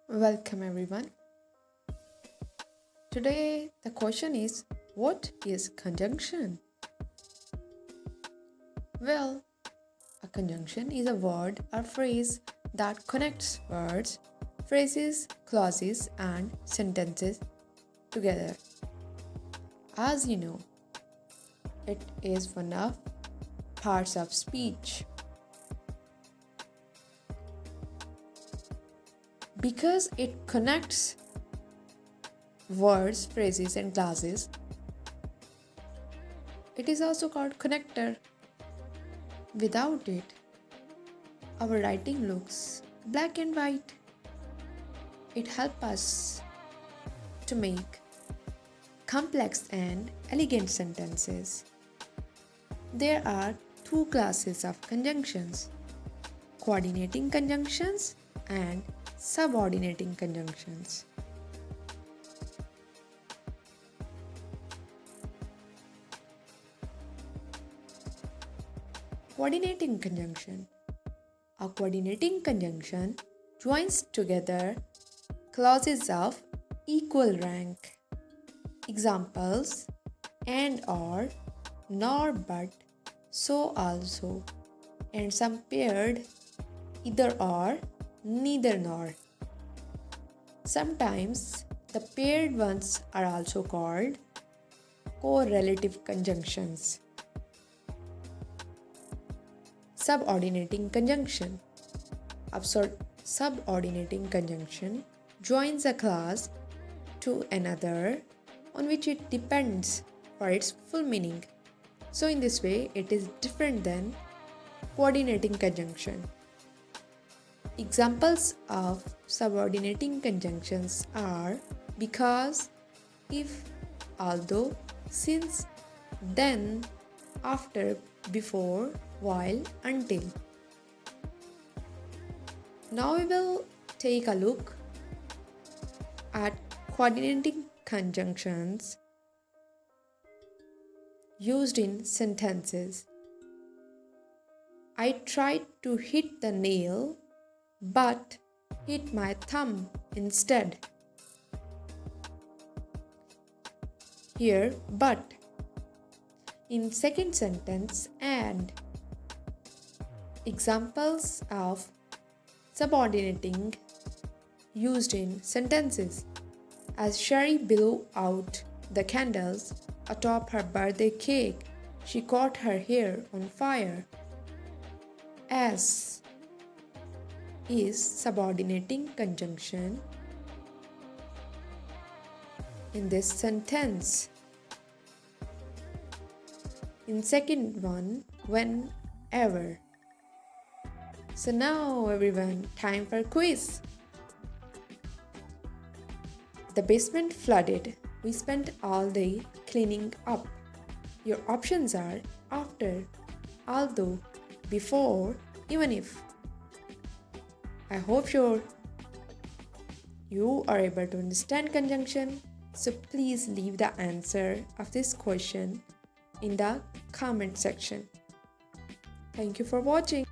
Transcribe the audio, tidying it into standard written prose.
Welcome everyone. Today the question is, what is conjunction? Well, a conjunction is a word or phrase that connects words, phrases, clauses and sentences together. As you know, it is one of parts of speech. Because it connects words, phrases, and clauses, it is also called connector. Without it, our writing looks black and white. It helps us to make complex and elegant sentences. There are two classes of conjunctions: coordinating conjunctions and subordinating conjunctions. Coordinating conjunction. A coordinating conjunction joins together clauses of equal rank. Examples: and or, nor but, so also, and some paired either or, neither nor. Sometimes the paired ones are also called correlative conjunctions. Subordinating conjunction. A subordinating conjunction joins a clause to another on which it depends for its full meaning. So in this way, it is different than coordinating conjunction. Examples of subordinating conjunctions are because, if, although, since, then, after, before, while, until. Now we will take a look at coordinating conjunctions used in sentences. I tried to hit the nail but hit my thumb instead. Here, but. In second sentence, and. Examples of subordinating used in sentences: as Sherry blew out the candles atop her birthday cake, she caught her hair on fire. As is subordinating conjunction in this sentence. In second one, whenever. So now everyone, time for quiz. The basement flooded. We spent all day cleaning up. Your options are after, although, before, even if. I hope you are able to understand conjunction. So please leave the answer of this question in the comment section. Thank you for watching.